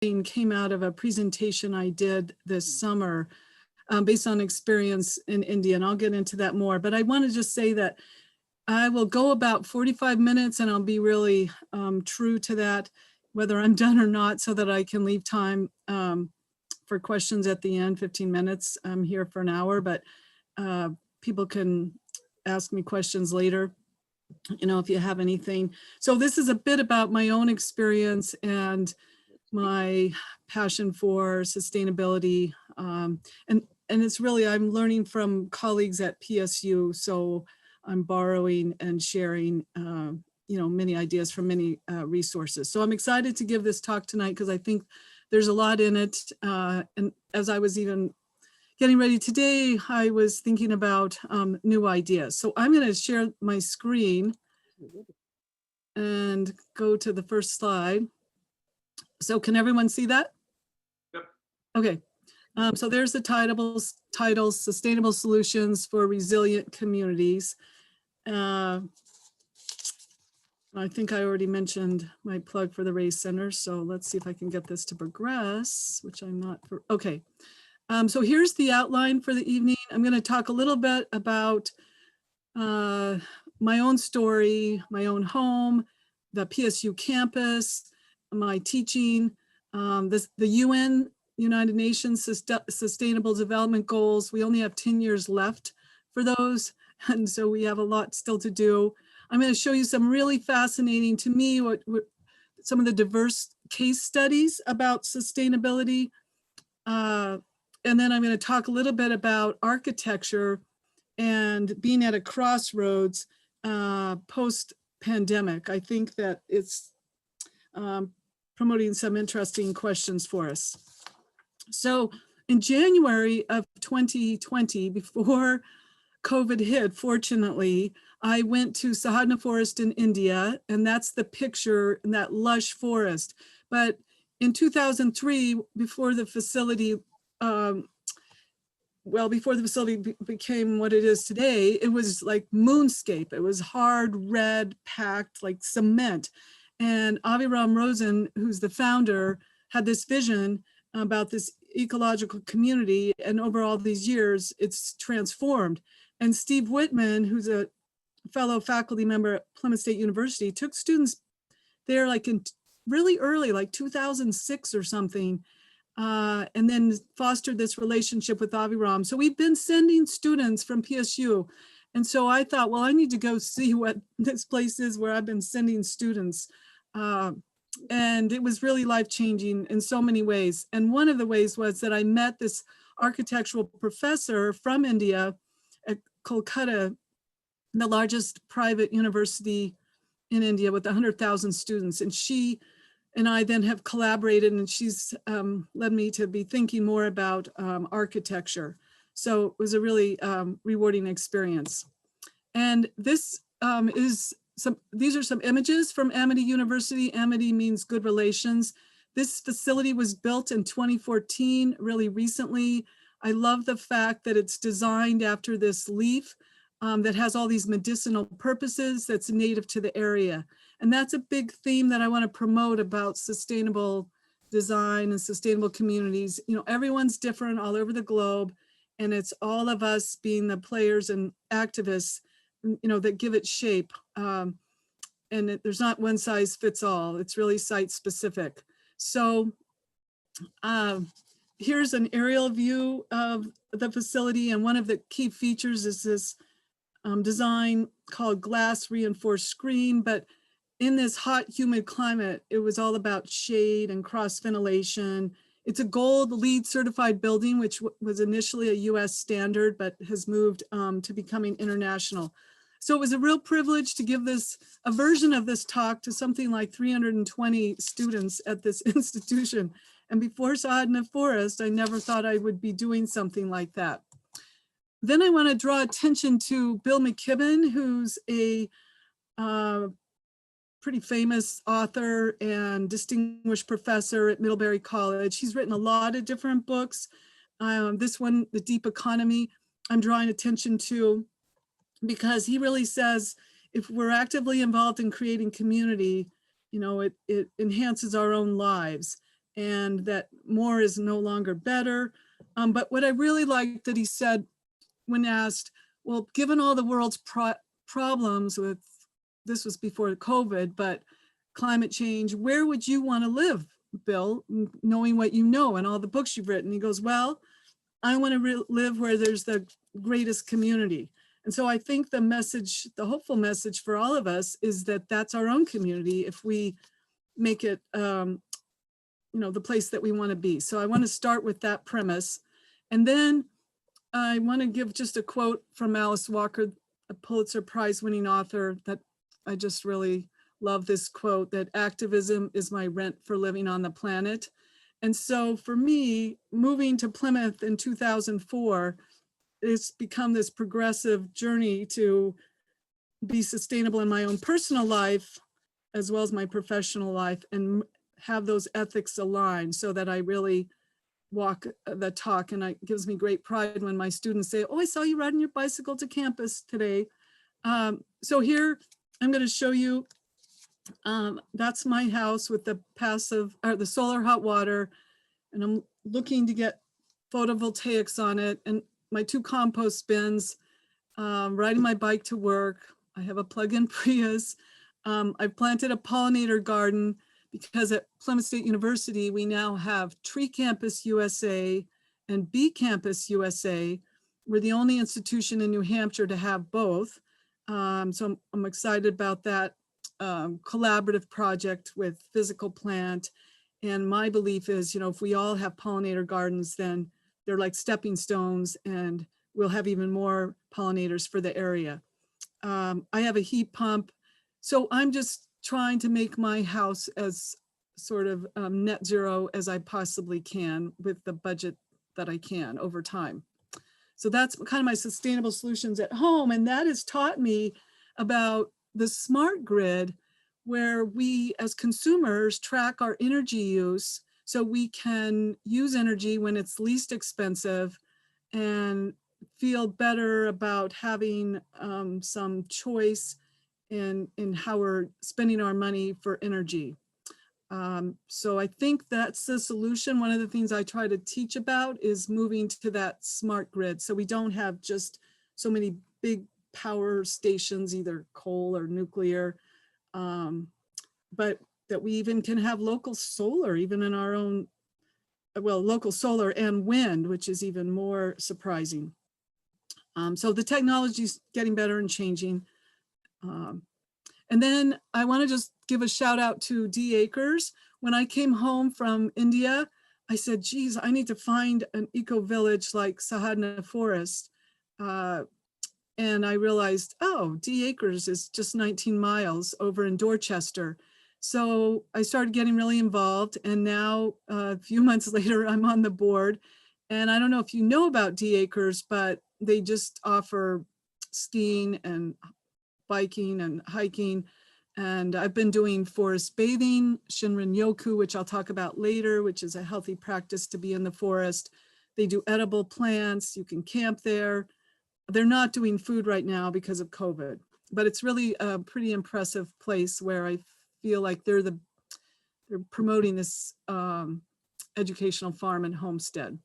came out of a presentation I did this summer based on experience in India, and I'll get into that more. But I want to just say that I will go about 45 minutes and I'll be really true to that, whether I'm done or not, so that I can leave time for questions at the end, 15 minutes. I'm here for an hour, but people can ask me questions later, if you have anything. So this is a bit about my own experience and my passion for sustainability. And it's really, I'm learning from colleagues at PSU. So I'm borrowing and sharing, many ideas from many resources. So I'm excited to give this talk tonight because I think there's a lot in it. And as I was even getting ready today, I was thinking about new ideas. So I'm going to share my screen and go to the first slide. So can everyone see that? Yep. Okay. So there's the title, Sustainable Solutions for Resilient Communities. I think I already mentioned my plug for the Race Center. So let's see if I can get this to progress, which I'm not. Okay. So here's the outline for the evening. I'm going to talk a little bit about my own story, my own home, the PSU campus, my teaching, the UN, United Nations Sustainable Development Goals. We only have 10 years left for those, and so we have a lot still to do. I'm going to show you some really fascinating, to me, what some of the diverse case studies about sustainability. And then I'm going to talk a little bit about architecture and being at a crossroads post-pandemic. I think that it's promoting some interesting questions for us. So in January of 2020, before COVID hit, fortunately, I went to Sahadna Forest in India, and that's the picture in that lush forest. But in 2003, before the facility, became what it is today, it was like moonscape. It was hard, red, packed, like cement. And Aviram Rosen, who's the founder, had this vision about this ecological community, and over all these years, it's transformed. And Steve Whitman, who's a fellow faculty member at Plymouth State University, took students there like in really early, like 2006 or something, and then fostered this relationship with Aviram. So we've been sending students from PSU. And so I thought, well, I need to go see what this place is where I've been sending students. And it was really life-changing in so many ways. And one of the ways was that I met this architectural professor from India at Kolkata, the largest private university in India with 100,000 students. And she and I then have collaborated, and she's led me to be thinking more about architecture. So it was a really rewarding experience. And this these are some images from Amity University. Amity means good relations. This facility was built in 2014, really recently. I love the fact that it's designed after this leaf that has all these medicinal purposes that's native to the area. And that's a big theme that I want to promote about sustainable design and sustainable communities. Everyone's different all over the globe, and it's all of us being the players and activists, that give it shape. There's not one size fits all. It's really site specific. So here's an aerial view of the facility. And one of the key features is this design called glass reinforced screen. But in this hot, humid climate, it was all about shade and cross ventilation. It's a gold LEED certified building, which was initially a US standard, but has moved to becoming international. So it was a real privilege to give a version of this talk to something like 320 students at this institution. And before Sahadna Forest, I never thought I would be doing something like that. Then I want to draw attention to Bill McKibben, who's a pretty famous author and distinguished professor at Middlebury College. He's written a lot of different books. This one, The Deep Economy, I'm drawing attention to because he really says if we're actively involved in creating community, it enhances our own lives. and that more is no longer better. But what I really liked that he said when asked, well, given all the world's problems with, this was before COVID, but climate change, where would you want to live, Bill, knowing what you know and all the books you've written? He goes, well, I want to live where there's the greatest community. And so I think the message, the hopeful message for all of us is that that's our own community if we make it, you know, the place that we want to be. So I want to start with that premise. And then I want to give just a quote from Alice Walker, a Pulitzer Prize winning author, that I just really love this quote, that activism is my rent for living on the planet. And so for me, moving to Plymouth in 2004, it's become this progressive journey to be sustainable in my own personal life, as well as my professional life, and have those ethics aligned so that I really walk the talk. And it gives me great pride when my students say, oh, I saw you riding your bicycle to campus today. So here, I'm going to show you, that's my house with the the solar hot water. And I'm looking to get photovoltaics on it, and my 2 compost bins, riding my bike to work. I have a plug-in Prius. I've planted a pollinator garden because at Plymouth State University, we now have Tree Campus USA and Bee Campus USA. We're the only institution in New Hampshire to have both. So I'm excited about that collaborative project with Physical Plant. And my belief is, you know, if we all have pollinator gardens, then they're like stepping stones, and we'll have even more pollinators for the area. I have a heat pump. So I'm just trying to make my house as sort of net zero as I possibly can with the budget that I can over time. So that's kind of my sustainable solutions at home. And that has taught me about the smart grid, where we as consumers track our energy use so we can use energy when it's least expensive and feel better about having some choice in how we're spending our money for energy. So I think that's the solution. One of the things I try to teach about is moving to that smart grid, so we don't have just so many big power stations, either coal or nuclear, but that we even can have local solar, even in our own, well, local solar and wind, which is even more surprising. So the technology is getting better and changing. And then I want to just give a shout out to D Acres. When I came home from India, I said, geez, I need to find an eco village like Sahadna Forest. And I realized, oh, D Acres is just 19 miles over in Dorchester. So I started getting really involved, and now a few months later, I'm on the board. And I don't know if you know about D Acres, but they just offer skiing and biking and hiking. And I've been doing forest bathing, Shinrin Yoku, which I'll talk about later, which is a healthy practice to be in the forest. They do edible plants, you can camp there. They're not doing food right now because of COVID, but it's really a pretty impressive place where I feel like they're promoting this educational farm and homestead.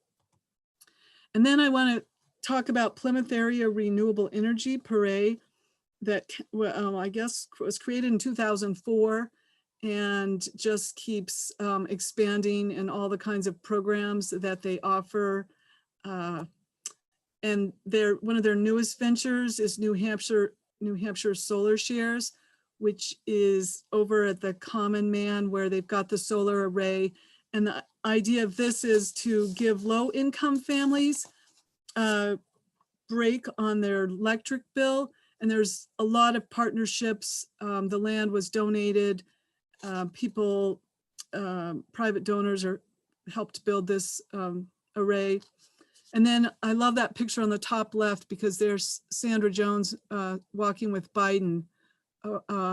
And then I want to talk about Plymouth Area Renewable Energy Parade that I guess was created in 2004 and just keeps expanding in all the kinds of programs that they offer. And one of their newest ventures is New Hampshire Solar Shares, which is over at the Common Man, where they've got the solar array. And the idea of this is to give low-income families a break on their electric bill. And there's a lot of partnerships. The land was donated. People, private donors helped build this array. And then I love that picture on the top left, because there's Sandra Jones walking with Biden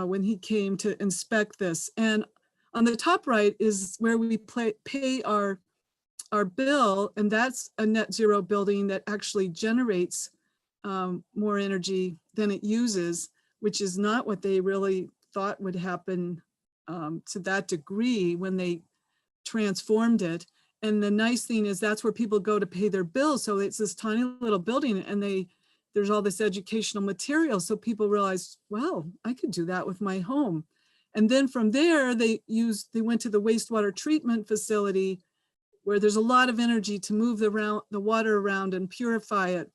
when he came to inspect this. And on the top right is where we pay our bill, and that's a net zero building that actually generates more energy than it uses, which is not what they really thought would happen to that degree when they transformed it. And the nice thing is that's where people go to pay their bills. So it's this tiny little building, and there's all this educational material. So people realize, wow, I could do that with my home. And then from there, they went to the wastewater treatment facility, where there's a lot of energy to move the water around and purify it.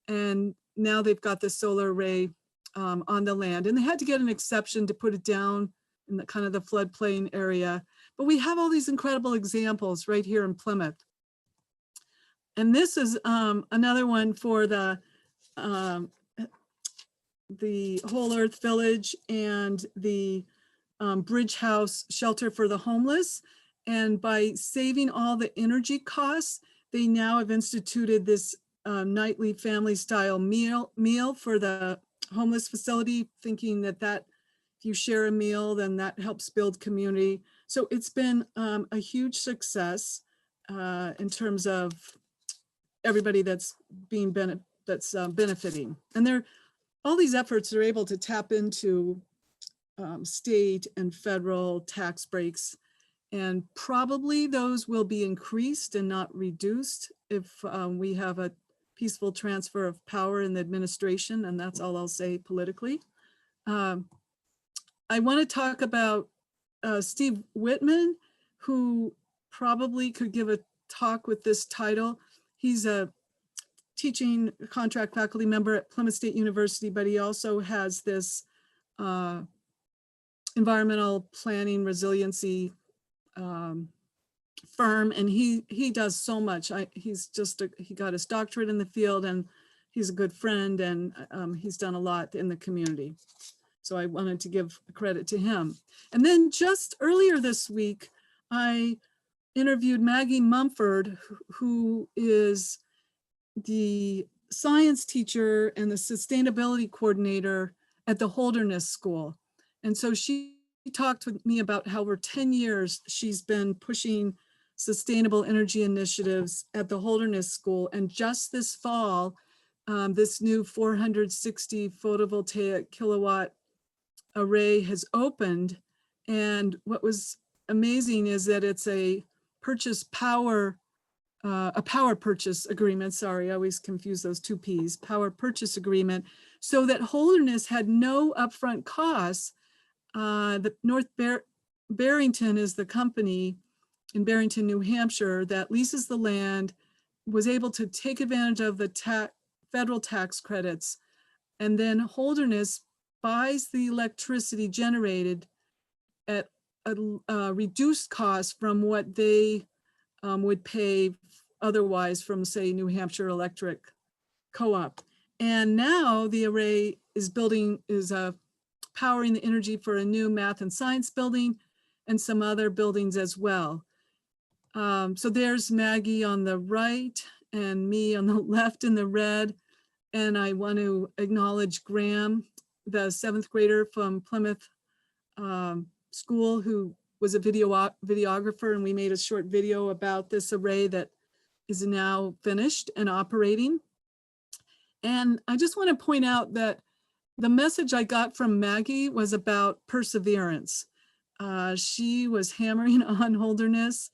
And now they've got the solar array on the land. And they had to get an exception to put it down in the kind of the floodplain area. But we have all these incredible examples right here in Plymouth. And this is another one for the Whole Earth Village and the Bridge House Shelter for the Homeless. And by saving all the energy costs, they now have instituted this nightly family style meal for the homeless facility, thinking that if you share a meal, then that helps build community. So it's been a huge success in terms of everybody that's benefiting. And all these efforts are able to tap into state and federal tax breaks, and probably those will be increased and not reduced if we have a peaceful transfer of power in the administration, and that's all I'll say politically. I want to talk about Steve Whitman, who probably could give a talk with this title. He's a teaching contract faculty member at Plymouth State University, but he also has this environmental planning resiliency firm, and he does so much. He got his doctorate in the field, and he's a good friend, and he's done a lot in the community. So I wanted to give credit to him. And then just earlier this week, I interviewed Maggie Mumford, who is the science teacher and the sustainability coordinator at the Holderness School. And so she talked with me about how for 10 years she's been pushing sustainable energy initiatives at the Holderness School. And just this fall, this new 460 photovoltaic kilowatt array has opened. And what was amazing is that it's a power purchase agreement. Sorry, I always confuse those two P's, power purchase agreement, so that Holderness had no upfront costs. The Barrington is the company in Barrington, New Hampshire, that leases the land, was able to take advantage of the federal tax credits. And then Holderness buys the electricity generated at a reduced cost from what they would pay otherwise from, say, New Hampshire Electric Co-op. And now the array is powering the energy for a new math and science building and some other buildings as well. So there's Maggie on the right and me on the left in the red. And I want to acknowledge Graham, the 7th grader from Plymouth School, who was a videographer, and we made a short video about this array that is now finished and operating. And I just want to point out that the message I got from Maggie was about perseverance. She was hammering on Holderness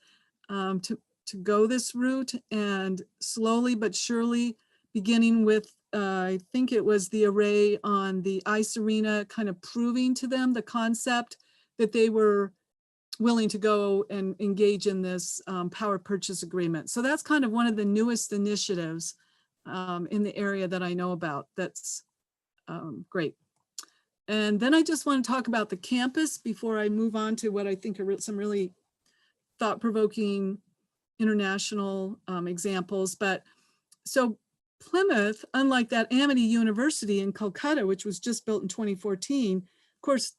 to go this route, and slowly but surely, beginning with, I think it was the array on the ice arena, kind of proving to them the concept that they were willing to go and engage in this power purchase agreement. So that's kind of one of the newest initiatives in the area that I know about. That's great. And then I just want to talk about the campus before I move on to what I think are some really thought-provoking international examples. But so Plymouth, unlike that Amity University in Calcutta, which was just built in 2014, of course,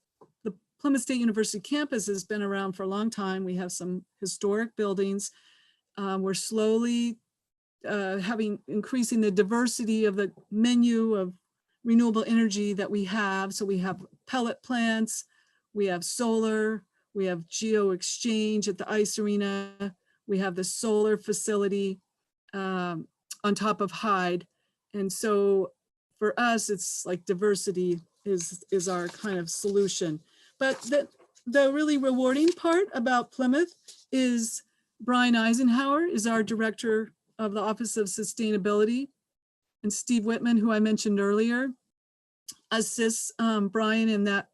the Plymouth State University campus has been around for a long time. We have some historic buildings. We're slowly increasing the diversity of the menu of renewable energy that we have. So we have pellet plants, we have solar, we have geo exchange at the ice arena, we have the solar facility on top of Hyde. And so for us, it's like diversity is our kind of solution. But the really rewarding part about Plymouth is Brian Eisenhower is our director of the Office of Sustainability, and Steve Whitman, who I mentioned earlier, assists Brian in that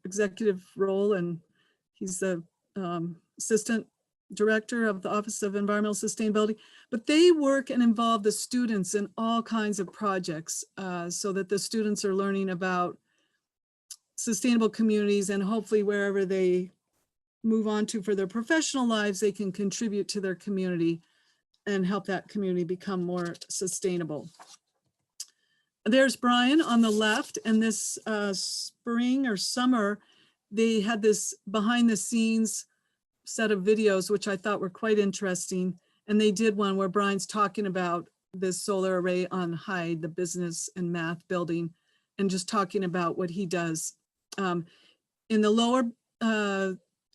executive role, and he's the assistant director of the Office of Environmental Sustainability. But they work and involve the students in all kinds of projects so that the students are learning about sustainable communities, and hopefully wherever they move on to for their professional lives, they can contribute to their community and help that community become more sustainable. There's Brian on the left, and this spring or summer, they had this behind the scenes set of videos, which I thought were quite interesting. And they did one where Brian's talking about this solar array on Hyde, the business and math building, and just talking about what he does. In the lower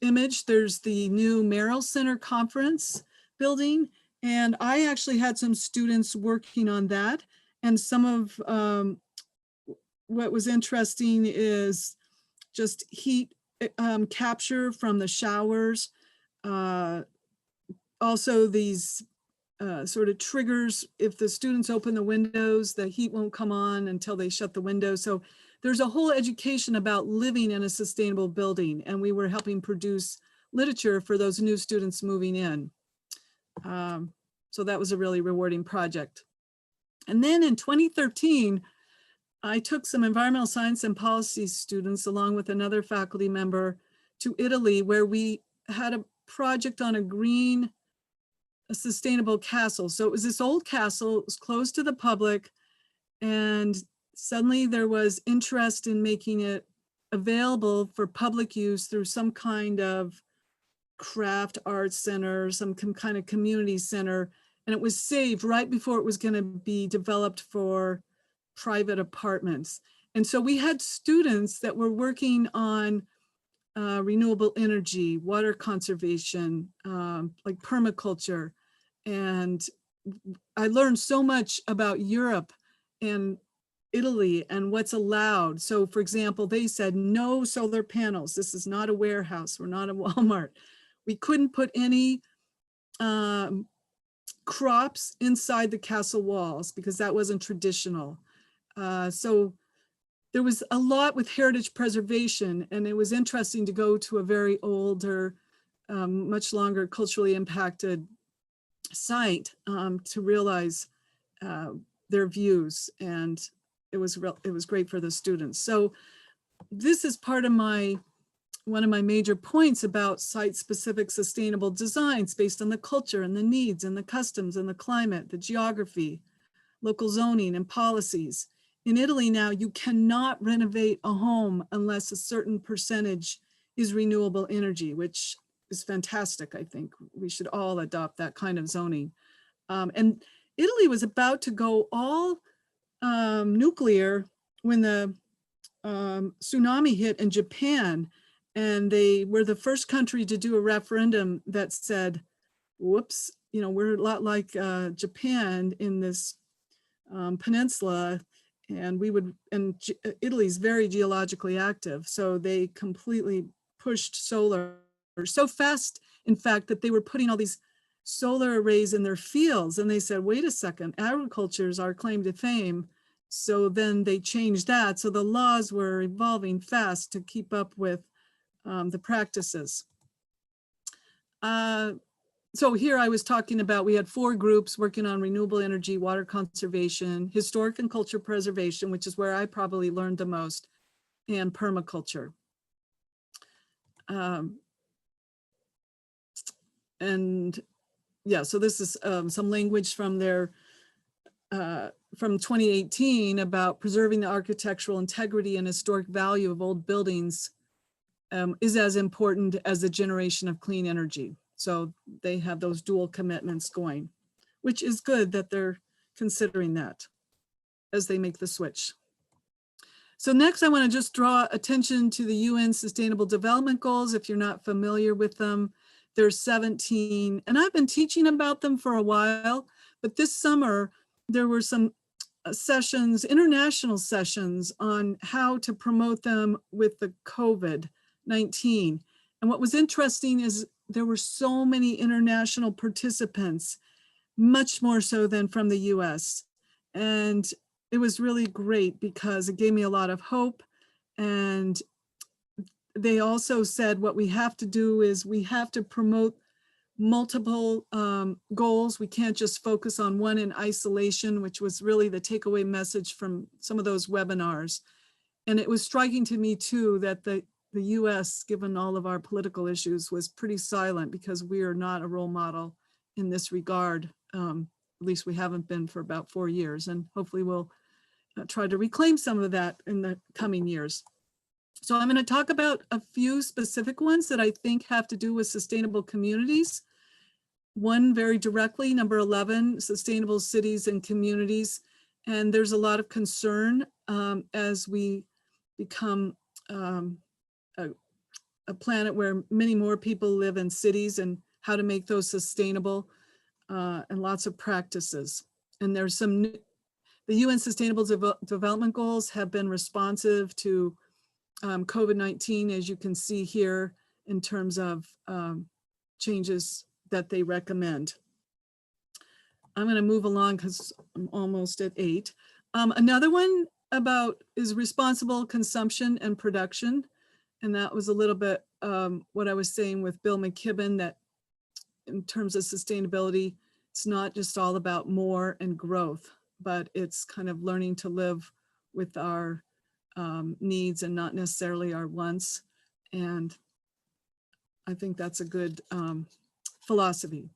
image, there's the new Merrill Center Conference building. And I actually had some students working on that. And some of what was interesting is just heat capture from the showers. Also these sort of triggers, if the students open the windows, the heat won't come on until they shut the windows. So there's a whole education about living in a sustainable building, and we were helping produce literature for those new students moving in. So that was a really rewarding project. And then in 2013, I took some environmental science and policy students along with another faculty member to Italy, where we had a project on a sustainable castle. So it was this old castle, it was closed to the public, and suddenly there was interest in making it available for public use through some kind of craft arts center, some kind of community center. And it was saved right before it was going to be developed for private apartments. And so we had students that were working on renewable energy, water conservation, like permaculture. And I learned so much about Europe and Italy and what's allowed. So for example, they said no solar panels. This is not a warehouse. We're not a Walmart. We couldn't put any crops inside the castle walls because that wasn't traditional. So there was a lot with heritage preservation, and it was interesting to go to a very older, much longer culturally impacted site to realize their views, and it was great for the students. So this is part of one of my major points about site-specific sustainable designs based on the culture and the needs and the customs and the climate, the geography, local zoning and policies. In Italy now, you cannot renovate a home unless a certain percentage is renewable energy, which is fantastic. I think we should all adopt that kind of zoning. And Italy was about to go all nuclear when the tsunami hit in Japan. And they were the first country to do a referendum that said, whoops, we're a lot like Japan in this peninsula, and Italy's very geologically active. So they completely pushed solar so fast, in fact, that they were putting all these solar arrays in their fields. And they said, wait a second, agriculture is our claim to fame. So then they changed that. So the laws were evolving fast to keep up with the practices. So here I was talking about, we had 4 groups working on renewable energy, water conservation, historic and culture preservation, which is where I probably learned the most, and permaculture. And yeah, so this is some language from their, from 2018 about preserving the architectural integrity and historic value of old buildings is as important as the generation of clean energy. So they have those dual commitments going, which is good that they're considering that as they make the switch. So next, I want to just draw attention to the UN Sustainable Development Goals. If you're not familiar with them, there's 17, and I've been teaching about them for a while, but this summer there were some sessions, international sessions on how to promote them with the COVID COVID-19. And what was interesting is there were so many international participants, much more so than from the US. And it was really great because it gave me a lot of hope. And they also said what we have to do is we have to promote multiple goals. We can't just focus on one in isolation, which was really the takeaway message from some of those webinars. And it was striking to me too that the US, given all of our political issues, was pretty silent because we are not a role model in this regard. At least we haven't been for about 4 years, and hopefully we'll try to reclaim some of that in the coming years. So I'm going to talk about a few specific ones that I think have to do with sustainable communities. One very directly, number 11, sustainable cities and communities. And there's a lot of concern as we become a planet where many more people live in cities, and how to make those sustainable, and lots of practices. And there's some, the UN Sustainable Development Goals have been responsive to COVID-19, as you can see here, in terms of changes that they recommend. I'm going to move along because I'm almost at 8. Another one is responsible consumption and production. And that was a little bit what I was saying with Bill McKibben, that in terms of sustainability, it's not just all about more and growth, but it's kind of learning to live with our needs and not necessarily our wants. And I think that's a good philosophy.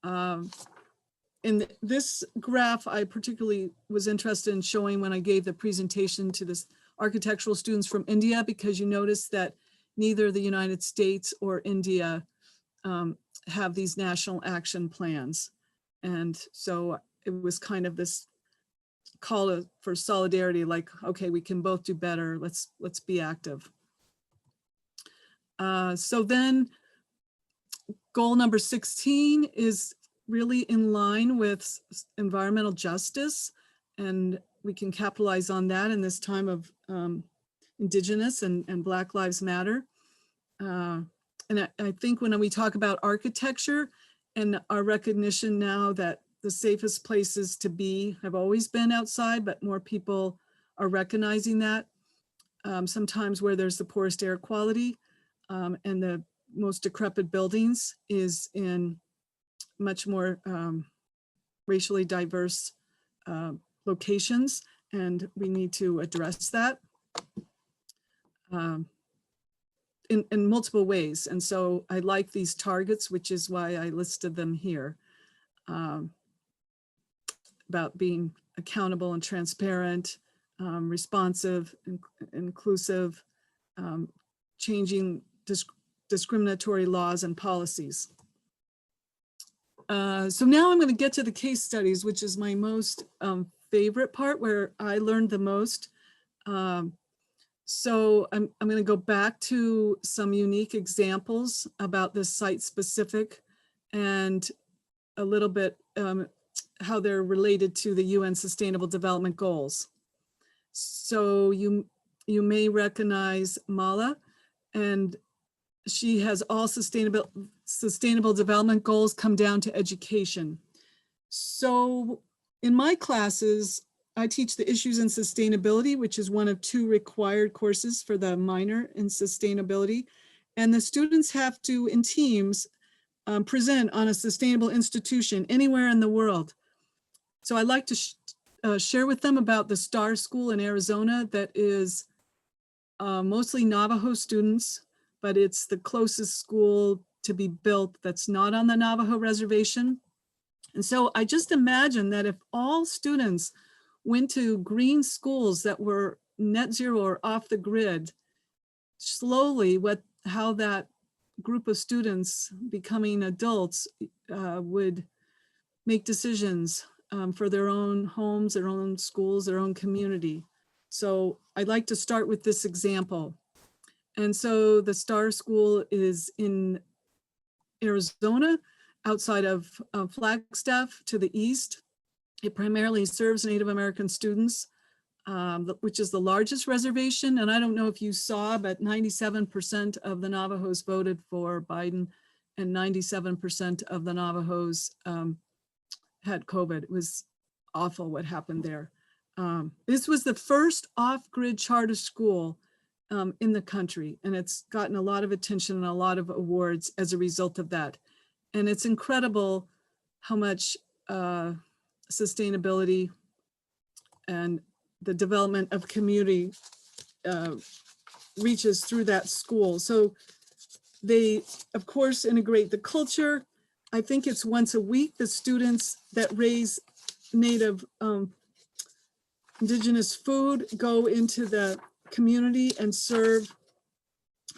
In this graph, I particularly was interested in showing when I gave the presentation to this architectural students from India, because you notice that neither the United States or India have these national action plans. And so it was kind of this call for solidarity, like, okay, we can both do better. Let's be active. So then goal number 16 is really in line with environmental justice, and we can capitalize on that in this time of Indigenous and Black Lives Matter. And I think when we talk about architecture and our recognition now that the safest places to be have always been outside, but more people are recognizing that. Sometimes where there's the poorest air quality and the most decrepit buildings is in much more racially diverse locations, and we need to address that in multiple ways. And so I like these targets, which is why I listed them here, about being accountable and transparent, responsive, inclusive, changing discriminatory laws and policies. So now I'm going to get to the case studies, which is my most favorite part, where I learned the most. So I'm going to go back to some unique examples about this site specific, and a little bit how they're related to the UN Sustainable Development Goals. So you may recognize Mala, and she has all sustainable development goals come down to education. So in my classes, I teach the issues in sustainability, which is one of 2 required courses for the minor in sustainability. And the students have to, in teams, present on a sustainable institution anywhere in the world. So I'd like to share with them about the Star School in Arizona that is mostly Navajo students, but it's the closest school to be built that's not on the Navajo reservation. And so I just imagine that if all students went to green schools that were net zero or off the grid, slowly how that group of students becoming adults would make decisions for their own homes, their own schools, their own community. So I'd like to start with this example. And so the Star School is in Arizona, outside of Flagstaff to the east. It primarily serves Native American students. which is the largest reservation. And I don't know if you saw, but 97% of the Navajos voted for Biden, and 97% of the Navajos had COVID. It was awful what happened there. This was the first off-grid charter school in the country, and it's gotten a lot of attention and a lot of awards as a result of that. And it's incredible how much sustainability and the development of community reaches through that school. So they, of course, integrate the culture. I think it's once a week, the students that raise native indigenous food go into the community and serve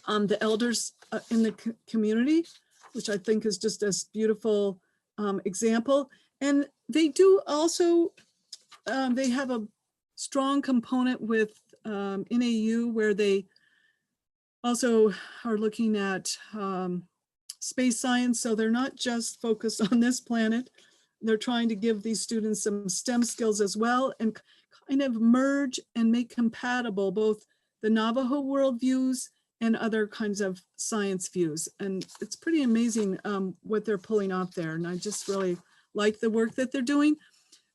the elders in the community, which I think is just a beautiful example. And they do also, they have a strong component with NAU, where they also are looking at space science. So they're not just focused on this planet. They're trying to give these students some STEM skills as well, and kind of merge and make compatible both the Navajo worldviews and other kinds of science views. And it's pretty amazing what they're pulling off there. And I just really like the work that they're doing.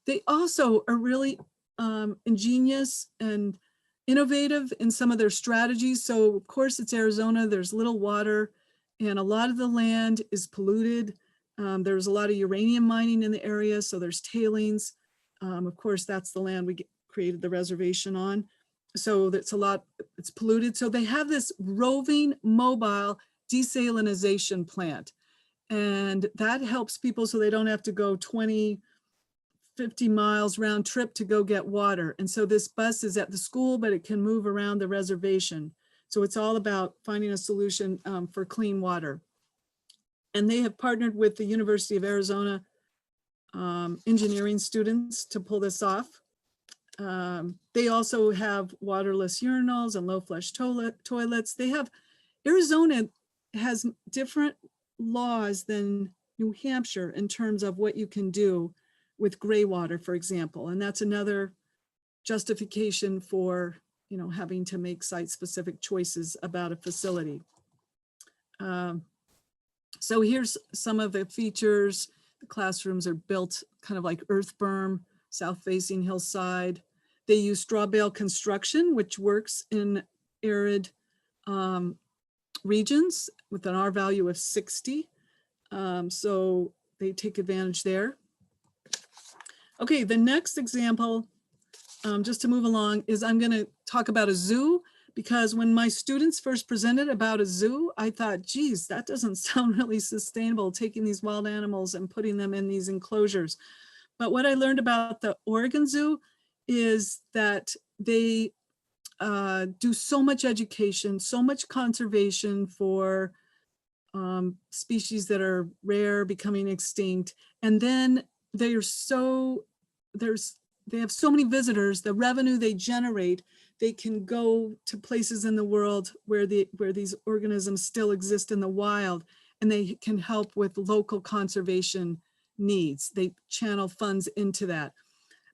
They also are really ingenious and innovative in some of their strategies. So of course it's Arizona, there's little water, and a lot of the land is polluted. There's a lot of uranium mining in the area, so there's tailings. Of course, that's the land we created the reservation on. So that's a lot, it's polluted. So they have this roving mobile desalinization plant. And that helps people so they don't have to go 20, 50 miles round trip to go get water. And so this bus is at the school, but it can move around the reservation. So it's all about finding a solution for clean water. And they have partnered with the University of Arizona engineering students to pull this off. They also have waterless urinals and low flush toilets. They have, Arizona has different laws than New Hampshire in terms of what you can do with gray water, for example. And that's another justification for, you know, having to make site-specific choices about a facility. So here's some of the features. The classrooms are built kind of like earth berm, south-facing hillside. They use straw bale construction, which works in arid regions with an R value of 60. So they take advantage there. Okay, the next example, just to move along, is I'm going to talk about a zoo, because when my students first presented about a zoo, I thought, geez, that doesn't sound really sustainable, taking these wild animals and putting them in these enclosures. But what I learned about the Oregon Zoo is that they do so much education, so much conservation for species that are rare, becoming extinct. And then they have so many visitors, the revenue they generate, they can go to places in the world where these organisms still exist in the wild, and they can help with local conservation needs. They channel funds into that.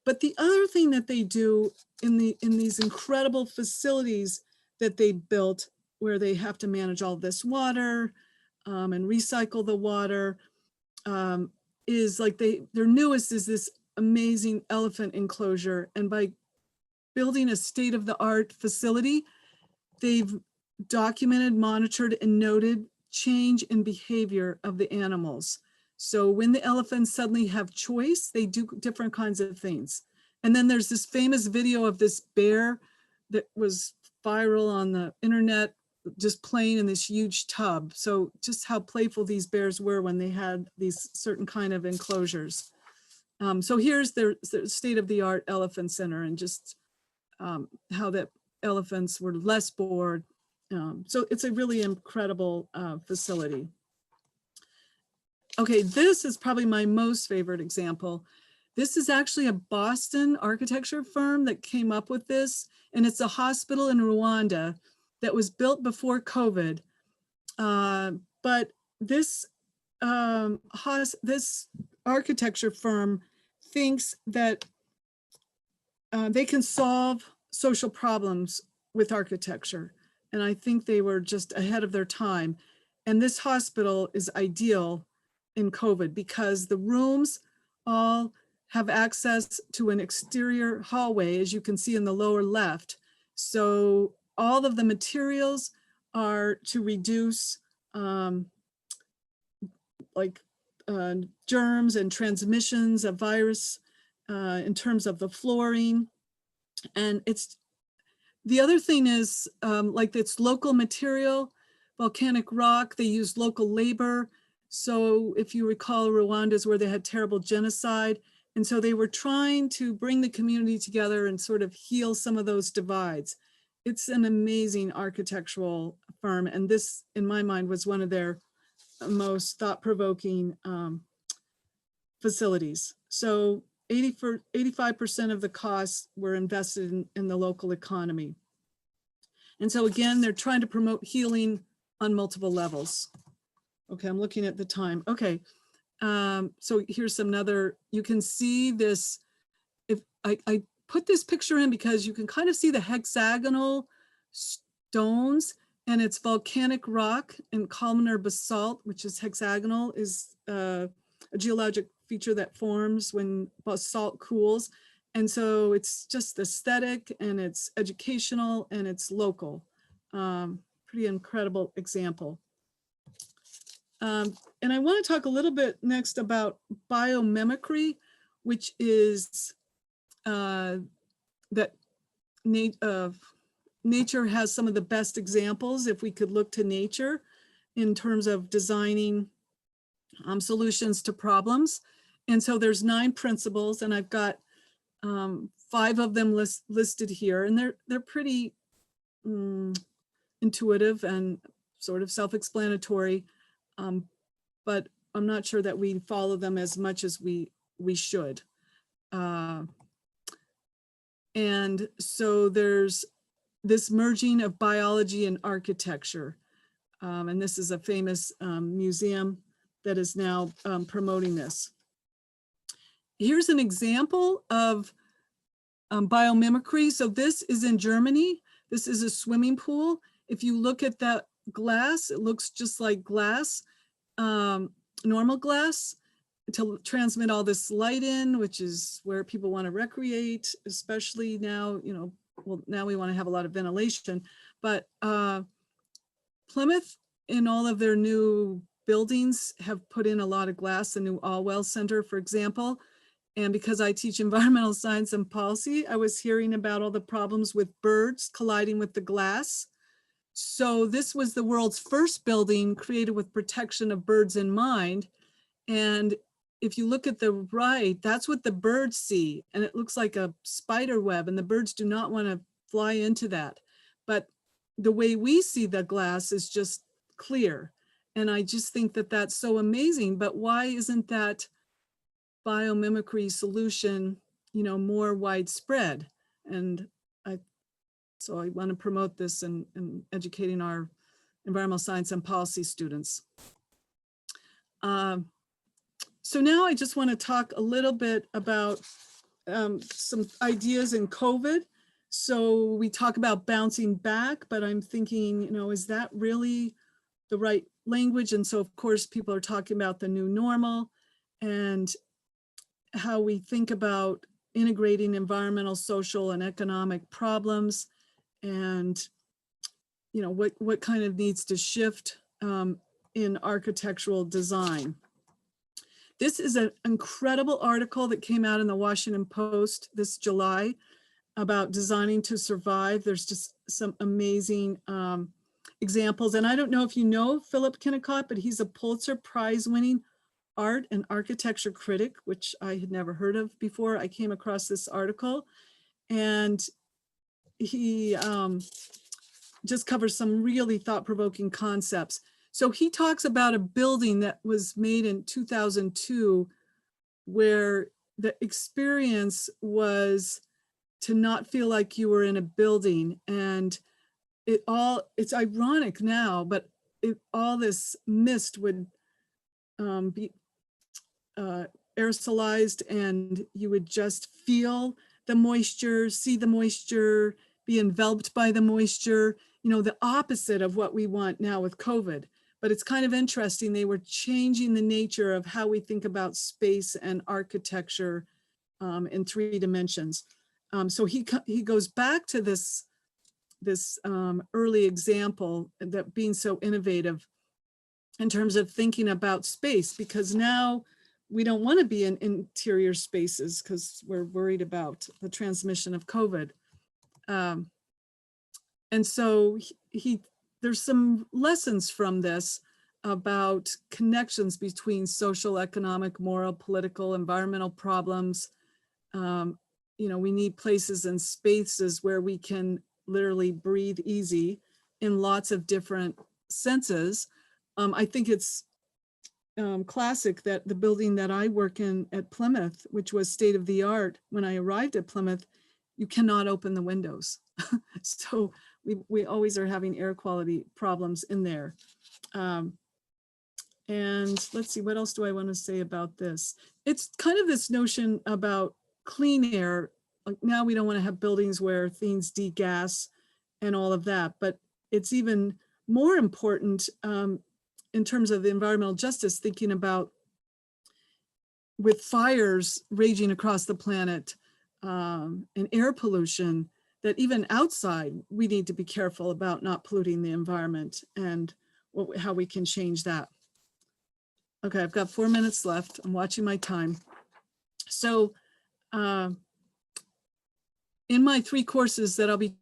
But the other thing that they do in these incredible facilities that they built, where they have to manage all this water and recycle the water, is like their newest is this amazing elephant enclosure. And by building a state-of-the-art facility, they've documented, monitored, and noted change in behavior of the animals. So when the elephants suddenly have choice, they do different kinds of things. And then there's this famous video of this bear that was viral on the internet, just playing in this huge tub. So just how playful these bears were when they had these certain kind of enclosures. So here's their state-of-the-art elephant center, and just how the elephants were less bored. So it's a really incredible facility. Okay, this is probably my most favorite example. This is actually a Boston architecture firm that came up with this, and it's a hospital in Rwanda that was built before COVID. But this this architecture firm thinks that they can solve social problems with architecture. And I think they were just ahead of their time. And this hospital is ideal in COVID because the rooms all have access to an exterior hallway, as you can see in the lower left. So all of the materials are to reduce like germs and transmissions of virus in terms of the flooring. And it's, the other thing is like it's local material, volcanic rock, they use local labor. So if you recall, Rwanda is where they had terrible genocide. And so they were trying to bring the community together and sort of heal some of those divides. It's an amazing architectural firm. And this, in my mind, was one of their most thought-provoking facilities. So 85% of the costs were invested in the local economy. And so again, they're trying to promote healing on multiple levels. Okay, I'm looking at the time. Okay, so here's some other, you can see this, if I put this picture in because you can kind of see the hexagonal stones, and it's volcanic rock and columnar basalt, which is hexagonal, is a geologic feature that forms when basalt cools. And so it's just aesthetic and it's educational and it's local. Pretty incredible example. And I want to talk a little bit next about biomimicry, which is that nature has some of the best examples if we could look to nature in terms of designing solutions to problems. And so there's 9 principles, and I've got 5 of them listed here, and they're pretty intuitive and sort of self-explanatory, but I'm not sure that we follow them as much as we should. And so there's this merging of biology and architecture. And this is a famous museum that is now promoting this. Here's an example of biomimicry. So this is in Germany. This is a swimming pool. If you look at that glass, it looks just like glass, normal glass, to transmit all this light in, which is where people want to recreate, especially now, you know, well, now we want to have a lot of ventilation, but Plymouth in all of their new buildings have put in a lot of glass, the new Allwell Center, for example. And because I teach environmental science and policy, I was hearing about all the problems with birds colliding with the glass. So this was the world's first building created with protection of birds in mind. And if you look at the right, that's what the birds see. And it looks like a spider web, and the birds do not want to fly into that. But the way we see the glass is just clear. And I just think that that's so amazing. But why isn't that biomimicry solution, you know, more widespread? And so I want to promote this and educating our environmental science and policy students. So now I just want to talk a little bit about some ideas in COVID. So we talk about bouncing back, but I'm thinking, you know, is that really the right language? And so of course, people are talking about the new normal and how we think about integrating environmental, social, and economic problems, and you know, what kind of needs to shift in architectural design. This is an incredible article that came out in the Washington Post this July about designing to survive. There's just some amazing examples. And I don't know if you know Philip Kennicott, but he's a Pulitzer Prize winning art and architecture critic, which I had never heard of before. I came across this article, and he just covers some really thought-provoking concepts. So he talks about a building that was made in 2002 where the experience was to not feel like you were in a building. And it's ironic now, but all this mist would be aerosolized, and you would just feel the moisture, see the moisture, be enveloped by the moisture, you know, the opposite of what we want now with COVID. But it's kind of interesting. They were changing the nature of how we think about space and architecture in 3 dimensions. So he goes back to this early example, that being so innovative in terms of thinking about space, because now we don't want to be in interior spaces because we're worried about the transmission of COVID. And so there's some lessons from this about connections between social, economic, moral, political, environmental problems. You know, we need places and spaces where we can literally breathe easy in lots of different senses. I think it's classic that the building that I work in at Plymouth, which was state of the art when I arrived at Plymouth, you cannot open the windows. So we always are having air quality problems in there. And let's see, what else do I want to say about this? It's kind of this notion about clean air. Like now we don't want to have buildings where things degas and all of that, but it's even more important in terms of the environmental justice, thinking about with fires raging across the planet and air pollution, that even outside we need to be careful about not polluting the environment and how we can change that. Okay, I've got 4 minutes left. I'm watching my time. So in my 3 courses that I'll be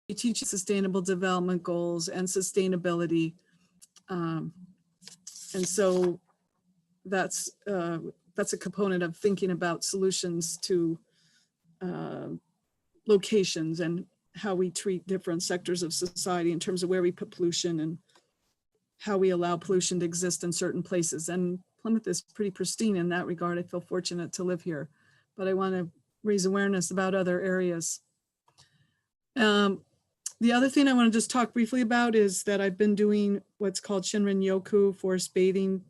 teaching sustainable development goals and sustainability. And so that's a component of thinking about solutions to locations and how we treat different sectors of society in terms of where we put pollution and how we allow pollution to exist in certain places. And Plymouth is pretty pristine in that regard. I feel fortunate to live here, but I want to raise awareness about other areas. The other thing I want to just talk briefly about is that I've been doing what's called Shinrin-yoku, forest bathing,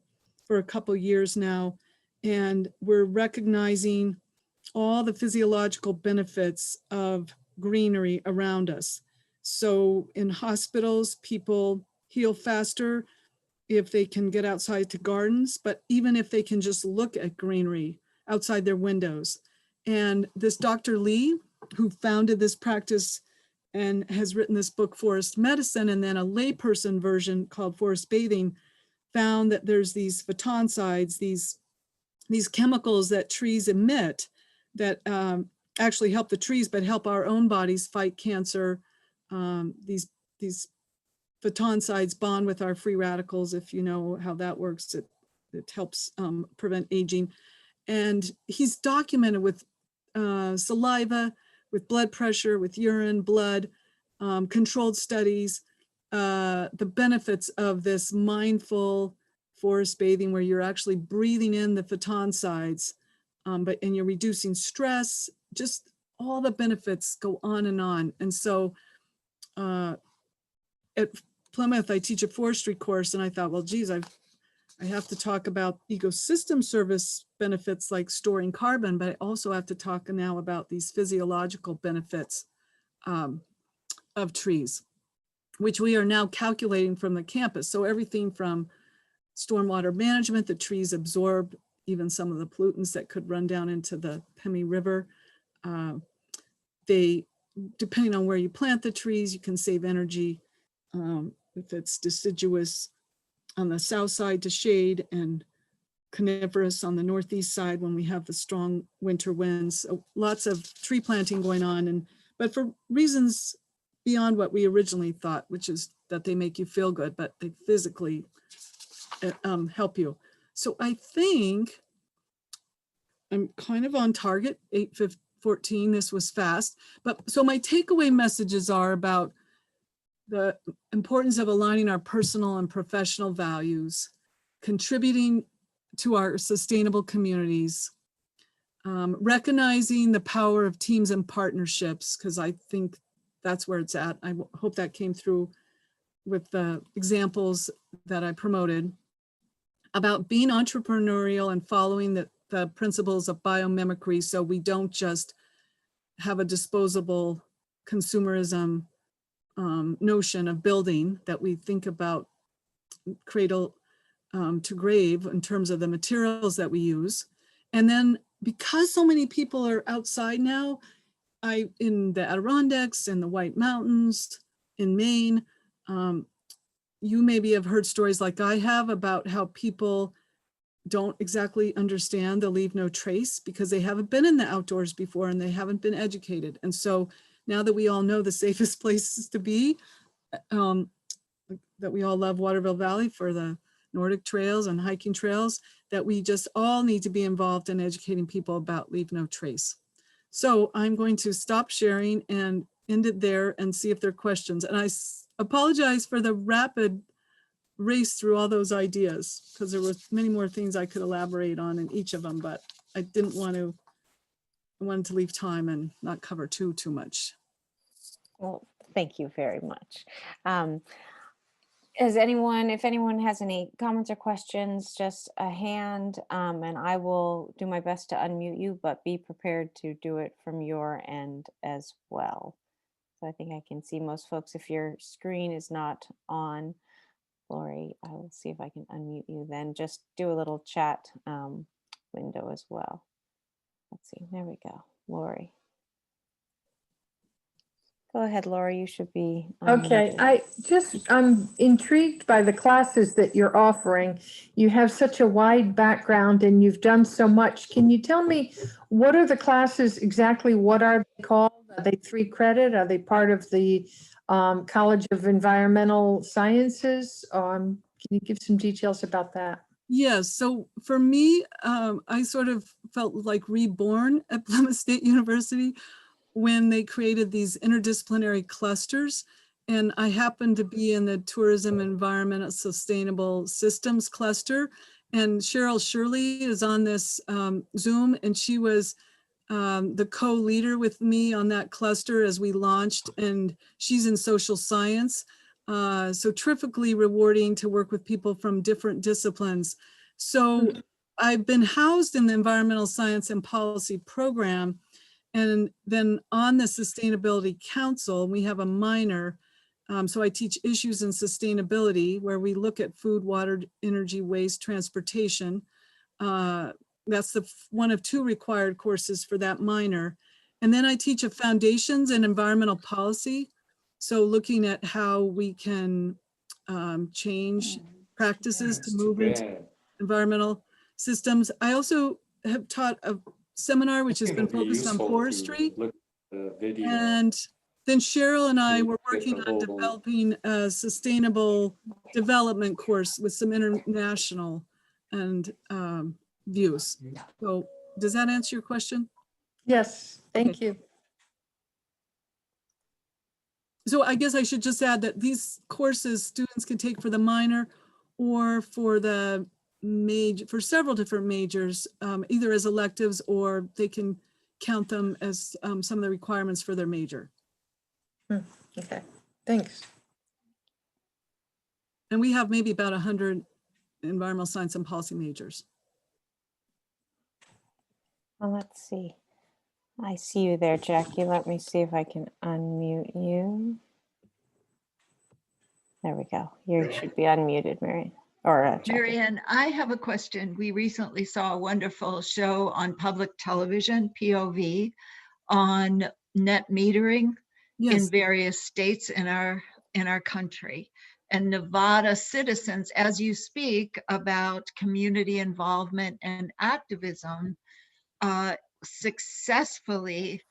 for a couple years now, and we're recognizing all the physiological benefits of greenery around us. So in hospitals, people heal faster if they can get outside to gardens, but even if they can just look at greenery outside their windows. And this Dr. Lee, who founded this practice and has written this book, Forest Medicine, and then a layperson version called Forest Bathing, found that there's these phytoncides, these chemicals that trees emit that actually help the trees, but help our own bodies fight cancer. These phytoncides bond with our free radicals. If you know how that works, it helps prevent aging. And he's documented with saliva, with blood pressure, with urine, blood, controlled studies, the benefits of this mindful forest bathing where you're actually breathing in the phytoncides, and you're reducing stress, just all the benefits go on and on. And so at Plymouth, I teach a forestry course, and I thought, well, geez, I have to talk about ecosystem service benefits like storing carbon, but I also have to talk now about these physiological benefits of trees, which we are now calculating from the campus. So everything from stormwater management, the trees absorb even some of the pollutants that could run down into the Pemi River. They, depending on where you plant the trees, you can save energy. If it's deciduous on the south side to shade and coniferous on the northeast side when we have the strong winter winds. So lots of tree planting going on, but for reasons beyond what we originally thought, which is that they make you feel good, but they physically help you. So I think I'm kind of on target, 8:14, this was fast. But so my takeaway messages are about the importance of aligning our personal and professional values, contributing to our sustainable communities, recognizing the power of teams and partnerships, because I think that's where it's at. I hope that came through with the examples that I promoted. about being entrepreneurial and following the principles of biomimicry, so we don't just have a disposable consumerism notion of building, that we think about cradle to grave in terms of the materials that we use. And then because so many people are outside now, in the Adirondacks and the White Mountains in Maine, you maybe have heard stories like I have about how people don't exactly understand the leave no trace because they haven't been in the outdoors before and they haven't been educated. And so now that we all know the safest places to be, that we all love Waterville Valley for the Nordic trails and hiking trails, that we just all need to be involved in educating people about leave no trace. So I'm going to stop sharing and end it there and see if there are questions. And I apologize for the rapid race through all those ideas, because there were many more things I could elaborate on in each of them, but I didn't want to, I wanted to leave time and not cover too much. Well, thank you very much. If anyone has any comments or questions, just a hand, and I will do my best to unmute you, but be prepared to do it from your end as well. So I think I can see most folks. If your screen is not on, Lori, I will see if I can unmute you, then just do a little chat window as well. Let's see, there we go, Lori. Go ahead, Laura, you should be. Okay, I'm intrigued by the classes that you're offering. You have such a wide background and you've done so much. Can you tell me, what are the classes exactly? What are they called? Are they 3 credit? Are they part of the College of Environmental Sciences? Can you give some details about that? Yes, so for me, I sort of felt like reborn at Plymouth State University when they created these interdisciplinary clusters. And I happened to be in the Tourism, Environmental, Sustainable Systems cluster. And Cheryl Shirley is on this Zoom, and she was the co-leader with me on that cluster as we launched, and she's in social science. So terrifically rewarding to work with people from different disciplines. So I've been housed in the Environmental Science and Policy program, and then on the Sustainability Council, we have a minor. So I teach issues in sustainability, where we look at food, water, energy, waste, transportation. That's one of 2 required courses for that minor. And then I teach a foundations in environmental policy. So looking at how we can change practices to move into environmental systems. I also have taught a seminar which has been focused on forestry. And then Cheryl and I were working on developing a sustainable development course with some international and views. So does that answer your question? Yes, thank you. So I guess I should just add that these courses students can take for the minor or for the major, for several different majors, either as electives, or they can count them as some of the requirements for their major. Okay, thanks. And we have maybe about 100 environmental science and policy majors. Well, let's see. I see you there, Jackie. Let me see if I can unmute you. There we go. You should be unmuted, Marian. Or Marian, I have a question. We recently saw a wonderful show on public television, POV, on net metering in various states in our country. And Nevada citizens, as you speak about community involvement and activism, successfully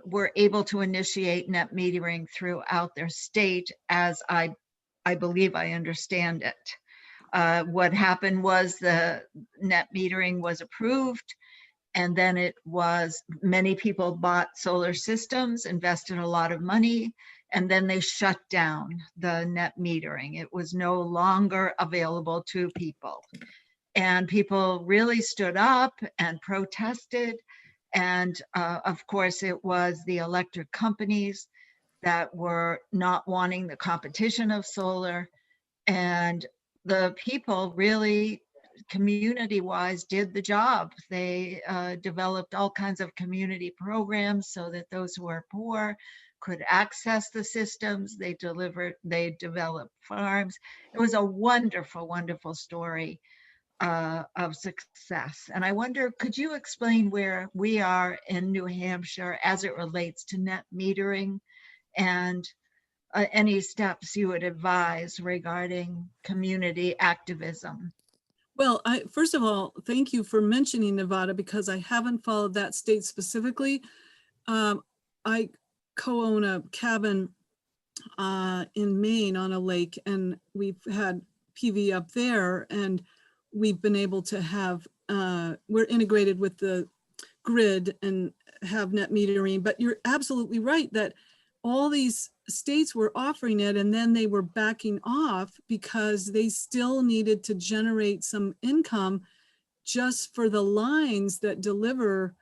were able to initiate net metering throughout their state, as I believe I understand it. What happened was the net metering was approved, and then it was, many people bought solar systems, invested a lot of money, and then they shut down the net metering. It was no longer available to people. And people really stood up and protested. And of course, it was the electric companies that were not wanting the competition of solar. And the people really, community-wise, did the job. They developed all kinds of community programs so that those who are poor could access the systems. They developed farms. It was a wonderful, wonderful story of success. And I wonder, could you explain where we are in New Hampshire as it relates to net metering, and any steps you would advise regarding community activism? Well, first of all, thank you for mentioning Nevada, because I haven't followed that state specifically. I co-own a cabin in Maine on a lake, and we've had PV up there, and we've been able to have, we're integrated with the grid and have net metering. But you're absolutely right that all these states were offering it, and then they were backing off because they still needed to generate some income just for the lines that deliver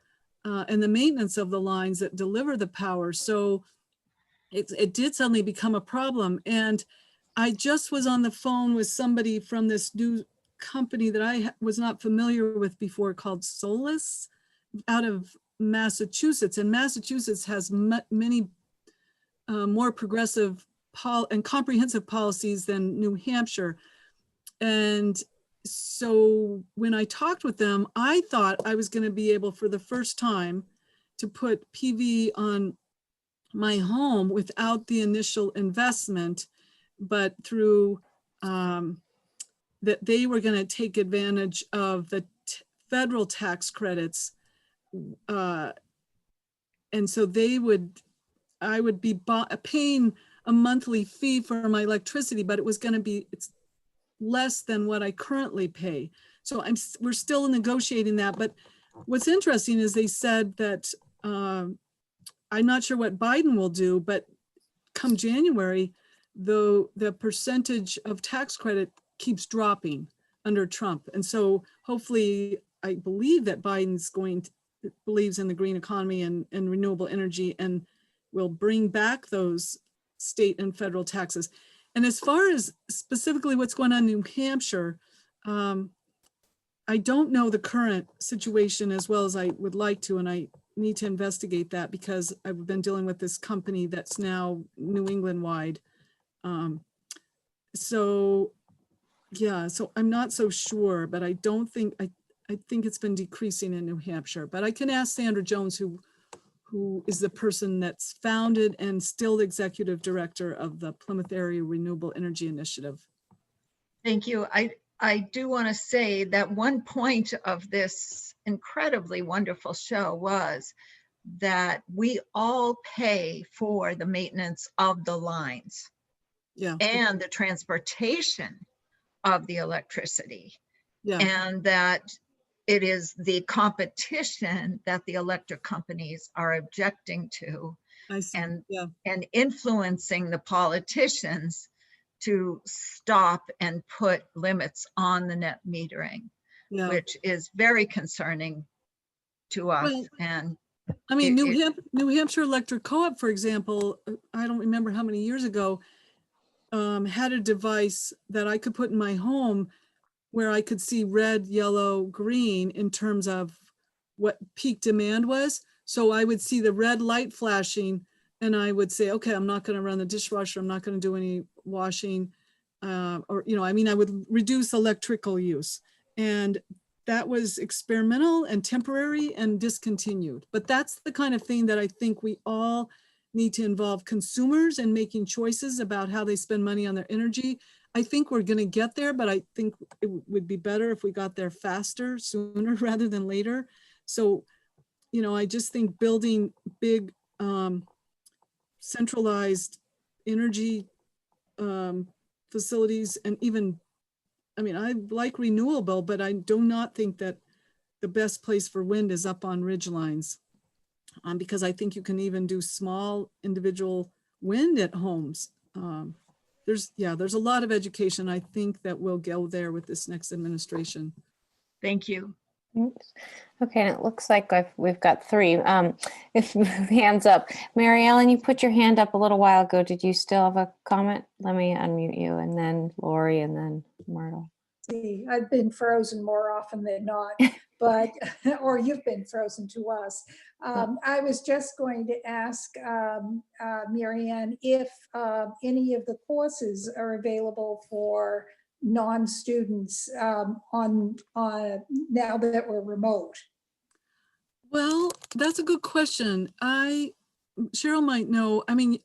and the maintenance of the lines that deliver the power. So it did suddenly become a problem. And I just was on the phone with somebody from this new company that I was not familiar with before, called Solus, out of Massachusetts. And Massachusetts has many more progressive and comprehensive policies than New Hampshire. And so when I talked with them, I thought I was going to be able, for the first time, to put PV on my home without the initial investment, but through that they were going to take advantage of the federal tax credits. And so I would be paying a monthly fee for my electricity, but it was going to be less than what I currently pay. So we're still negotiating that. But what's interesting is they said that I'm not sure what Biden will do, but come January, though, the percentage of tax credit keeps dropping under Trump. And so hopefully, I believe that Biden's believes in the green economy and renewable energy, and will bring back those state and federal taxes. And as far as specifically what's going on in New Hampshire, I don't know the current situation as well as I would like to, and I need to investigate that because I've been dealing with this company that's now New England wide. So yeah, so I'm not so sure, but I don't think, I think it's been decreasing in New Hampshire, but I can ask Sandra Jones, who is the person that's founded and still the executive director of the Plymouth Area Renewable Energy Initiative. Thank you. I do want to say that one point of this incredibly wonderful show was that we all pay for the maintenance of the lines, Yeah. And the transportation of the electricity. Yeah. And that it is the competition that the electric companies are objecting to, I see. and influencing the politicians to stop and put limits on the net metering, which is very concerning to us. Well, and I mean, New Hampshire Electric Co-op, for example, I don't remember how many years ago, had a device that I could put in my home where I could see red, yellow, green in terms of what peak demand was. So I would see the red light flashing and I would say, okay, I'm not going to run the dishwasher. I'm not going to do any washing. Or, I mean, I would reduce electrical use. And that was experimental and temporary and discontinued. But that's the kind of thing that I think we all need to involve consumers in making choices about how they spend money on their energy. I think we're going to get there, but I think it would be better if we got there faster, sooner rather than later. So, I just think building big centralized energy facilities, and even, I mean, I like renewable, but I do not think that the best place for wind is up on ridge lines, because I think you can even do small individual wind at homes. There's a lot of education, I think, that will go there with this next administration. Thank you. Oops. Okay, and it looks like we've got three. If hands up, Mary Ellen, you put your hand up a little while ago. Did you still have a comment? Let me unmute you, and then Lori, and then Myrtle. See, I've been frozen more often than not, but, or you've been frozen to us. I was just going to ask Marianne if any of the courses are available for non-students on now that we're remote. Well, that's a good question. Cheryl might know. I mean,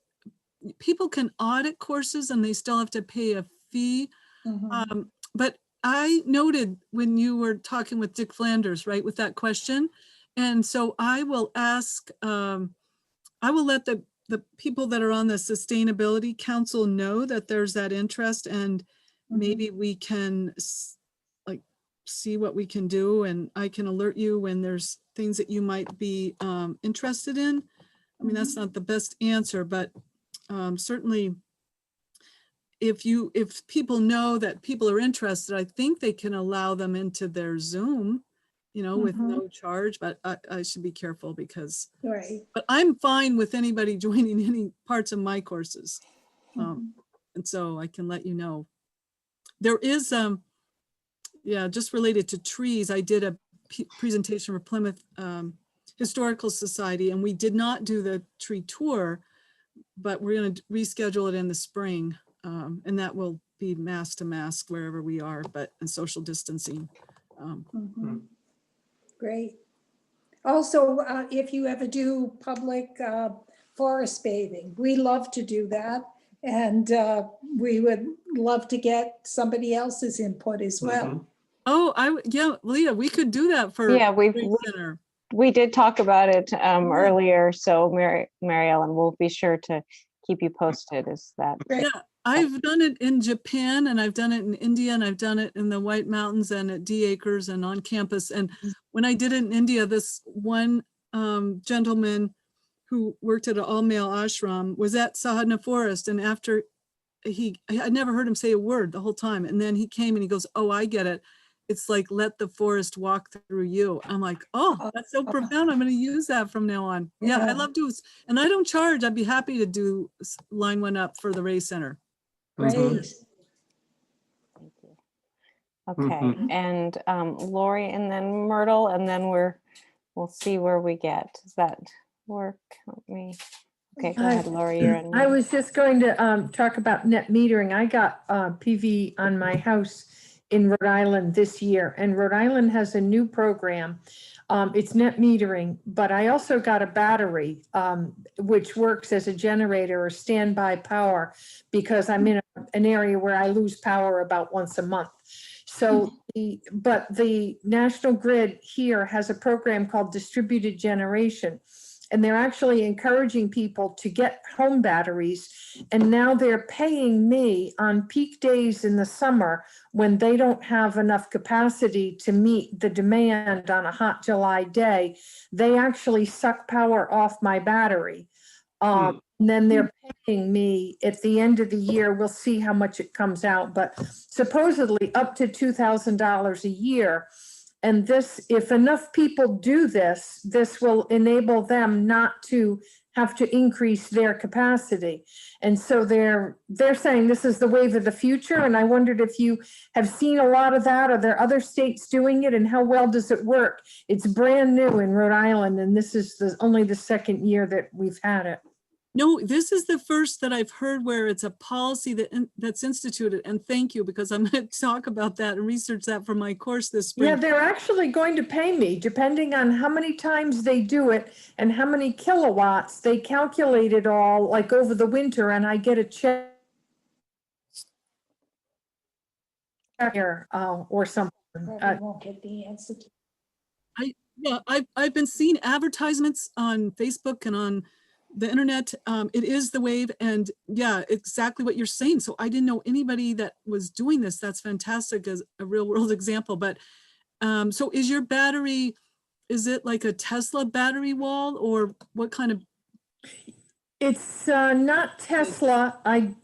people can audit courses and they still have to pay a fee. Mhm. But I noted when you were talking with Dick Flanders, right, with that question. And so I will ask, I will let the people that are on the Sustainability Council know that there's that interest, and maybe we can like see what we can do, and I can alert you when there's things that you might be interested in. I mean, that's not the best answer, but certainly if people know that people are interested, I think they can allow them into their Zoom, with no charge, but I should be careful because, Right. but I'm fine with anybody joining any parts of my courses. And so I can let you know. There is, just related to trees, I did a presentation for Plymouth Historical Society, and we did not do the tree tour, but we're going to reschedule it in the spring. And that will be mask to mask wherever we are, but and social distancing. Great. Also, if you ever do public forest bathing, we love to do that. And we would love to get somebody else's input as well. Oh, Leah, we could do that for Yeah, Race Center. we did talk about it earlier, so Mary Ellen, we'll be sure to keep you posted. Is that? Great. Yeah, I've done it in Japan, and I've done it in India, and I've done it in the White Mountains and at D Acres and on campus. And when I did it in India, this one gentleman who worked at an all-male ashram was at Sadhana Forest, and after I never heard him say a word the whole time, and then he came and he goes, "Oh, I get it. It's like let the forest walk through you." I'm like, "Oh, that's so profound. I'm going to use that from now on." Yeah, I love to, and I don't charge. I'd be happy to line one up for the Race Center. Great. Thank you. Okay, and Lori, and then Myrtle, and then we'll see where we get. Does that work? Okay, go ahead, Lori. You're in. I was just going to talk about net metering. I got PV on my house in Rhode Island this year, and Rhode Island has a new program. It's net metering, but I also got a battery, which works as a generator or standby power because I'm in an area where I lose power about once a month. So, but the National Grid here has a program called distributed generation. And they're actually encouraging people to get home batteries. And now they're paying me on peak days in the summer when they don't have enough capacity to meet the demand on a hot July day. They actually suck power off my battery. And then they're paying me at the end of the year. We'll see how much it comes out, but supposedly up to $2,000 a year. And this, if enough people do this, this will enable them not to have to increase their capacity. And so they're saying this is the wave of the future. And I wondered if you have seen a lot of that. Are there other states doing it, and how well does it work? It's brand new in Rhode Island, and this is only the second year that we've had it. No, this is the first that I've heard where it's a policy that's instituted, and thank you, because I'm going to talk about that and research that for my course this spring. Yeah, they're actually going to pay me depending on how many times they do it and how many kilowatts. They calculate it all like over the winter, and I get a check or something. Probably won't get the answer. I've been seeing advertisements on Facebook and on the internet. It is the wave, and yeah, exactly what you're saying. So I didn't know anybody that was doing this. That's fantastic as a real world example. But so is your battery, is it like a Tesla battery wall, or what kind of? It's not Tesla. I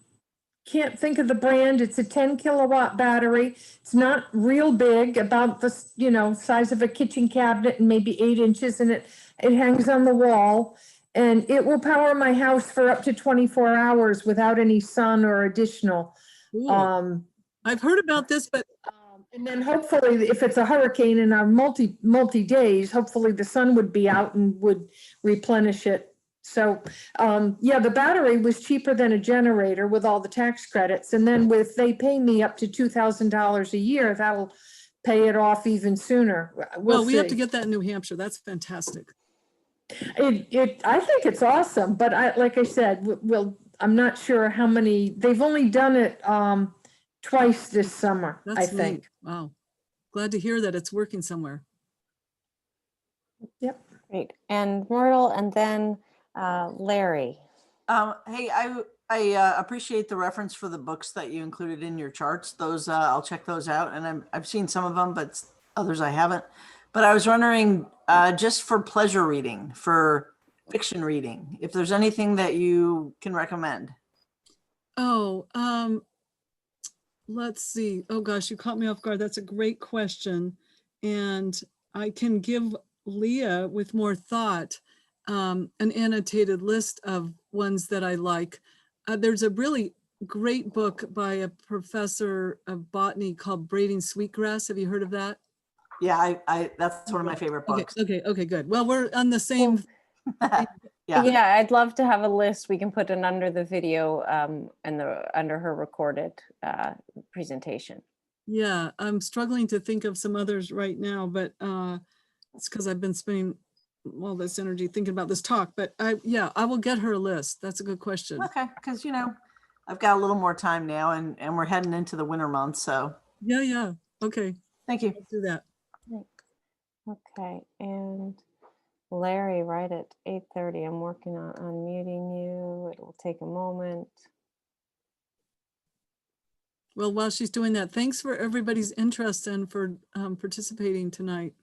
can't think of the brand. It's a 10 kilowatt battery. It's not real big, about the, size of a kitchen cabinet and maybe 8 inches, and it hangs on the wall. And it will power my house for up to 24 hours without any sun or additional. Cool. I've heard about this, but And then hopefully, if it's a hurricane in our multi days, hopefully the sun would be out and would replenish it. So, yeah, the battery was cheaper than a generator with all the tax credits. And then they pay me up to $2,000 a year, that'll pay it off even sooner. well, we have to see. get that in New Hampshire. That's fantastic. I think it's awesome, but like I said, I'm not sure how many, they've only done it, twice this summer, I That's think. neat. Wow. Glad to hear that it's working somewhere. Yep. Great. And Myrtle, and then Larry. Hey, I appreciate the reference for the books that you included in your charts. Those I'll check those out, and I've seen some of them, but others I haven't. But I was wondering, just for pleasure reading, for fiction reading, if there's anything that you can recommend. Oh, let's see. Oh gosh, you caught me off guard. That's a great question. And I can give Leah, with more thought, an annotated list of ones that I like. There's a really great book by a professor of botany called Braiding Sweetgrass. Have you heard of that? Yeah, I that's one of my favorite books. Okay, good. Well, we're on the same. Yeah. Yeah, I'd love to have a list. We can put it under the video and under her recorded presentation. Yeah, I'm struggling to think of some others right now, but it's because I've been spending all this energy thinking about this talk. But I will get her a list. That's a good question. Okay, because I've got a little more time now, and we're heading into the winter months, so Yeah. Okay, thank you. let's do that. Okay, and Larry, right at 8:30, I'm working on unmuting you. It will take a moment. Well, while she's doing that, thanks for everybody's interest and for participating tonight,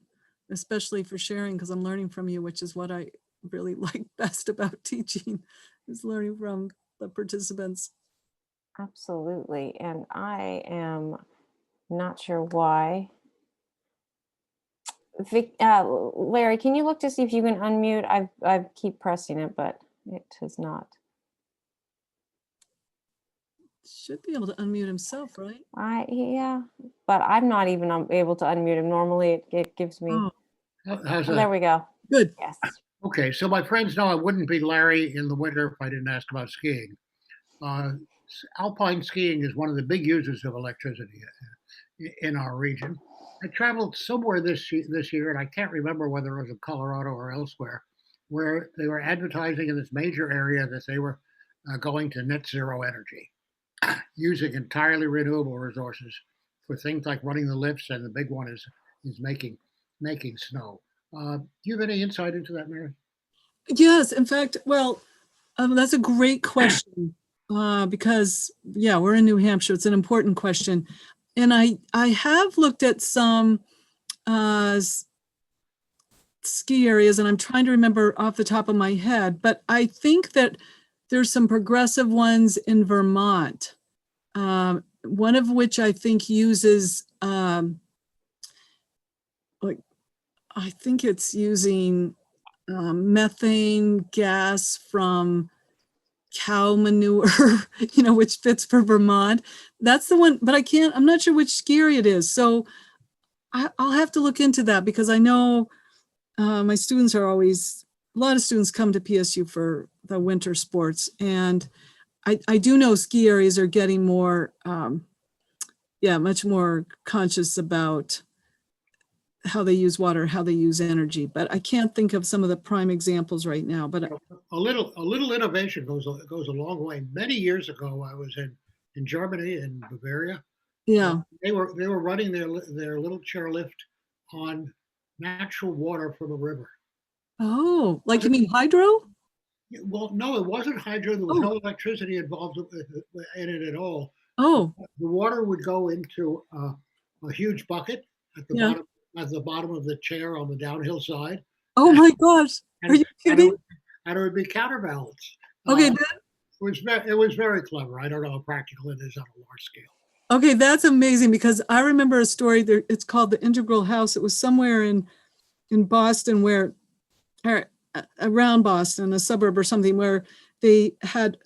especially for sharing, because I'm learning from you, which is what I really like best about teaching, is learning from the participants. Absolutely, and I am not sure why. Larry, can you look to see if you can unmute? I keep pressing it, but it has not. Should be able to unmute himself, right? Yeah, but I'm not even able to unmute him. Normally it gives me. Oh, Oh, there we go. good. Yes. Okay, so my friends know I wouldn't be Larry in the winter if I didn't ask about skiing. Alpine skiing is one of the big users of electricity in our region. I traveled somewhere this year, and I can't remember whether it was in Colorado or elsewhere, where they were advertising in this major area that they were going to net zero energy, using entirely renewable resources for things like running the lifts, and the big one is making snow. Do you have any insight into that, Mary? Yes, in fact, well, that's a great question because, yeah, we're in New Hampshire. It's an important question. And I have looked at some ski areas, and I'm trying to remember off the top of my head, but I think that there's some progressive ones in Vermont, one of which I think uses, I think it's using methane gas from cow manure, which fits for Vermont. That's the one, but I'm not sure which ski area it is. So I'll have to look into that, because I know my students a lot of students come to PSU for the winter sports. And I do know ski areas are getting more, much more conscious about how they use water, how they use energy, but I can't think of some of the prime examples right now. But A little innovation goes a long way. Many years ago, I was in Germany, in Bavaria. yeah, They were running their little chairlift on natural water from a river. oh, like you mean hydro? Well, no, it wasn't hydro. There was no electricity involved in it at all. Oh, The water would go into a huge bucket at the bottom of the chair on the downhill side. oh my gosh, are you And kidding? it would be counterbalanced. Okay, it was very clever. I don't know how practical it is on a large scale. Okay, that's amazing because I remember a story there. It's called the Integral House. It was somewhere in Boston where, or around Boston, a suburb or something, where they had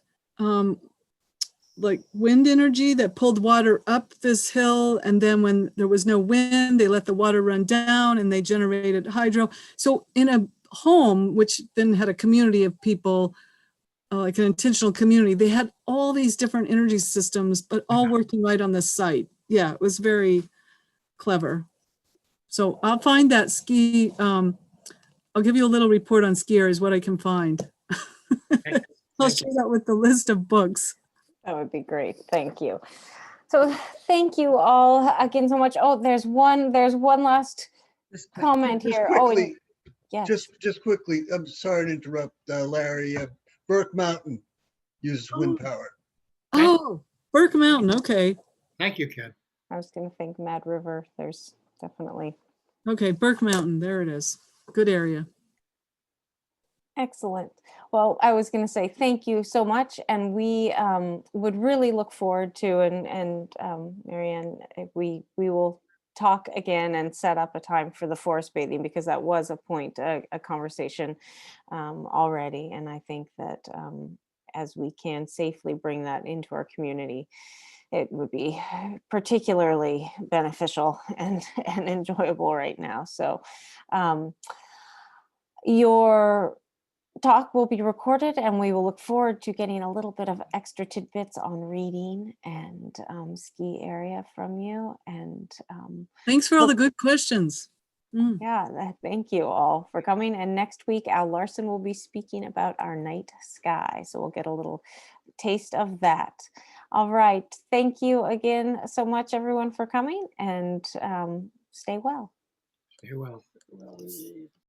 like wind energy that pulled water up this hill. And then when there was no wind, they let the water run down and they generated hydro. So in a home, which then had a community of people, like an intentional community, they had all these different energy systems, but all working right on the site. Yeah, it was very clever. So I'll find that ski. I'll give you a little report on ski areas, what I can find. I'll share that with the list of books. That would be great. Thank you. So thank you all again so much. Oh, there's one last comment Just here. Oh, and- quickly, yes. just quickly, I'm sorry to interrupt, Larry. Burke Mountain uses wind power. Oh, Burke Mountain. Okay. Thank you, Ken. I was going to think Mad River. There's definitely. Okay, Burke Mountain. There it is. Good area. Excellent. Well, I was going to say thank you so much, and we would really look forward to, and Marianne, we will talk again and set up a time for the forest bathing, because that was a conversation already, and I think that as we can safely bring that into our community, it would be particularly beneficial and enjoyable right now. So your talk will be recorded, and we will look forward to getting a little bit of extra tidbits on reading and ski area from you. And Thanks for all the good questions. yeah, thank you all for coming. And next week, Al Larson will be speaking about our night sky. So we'll get a little taste of that. All right. Thank you again so much, everyone, for coming, and stay well. Stay well.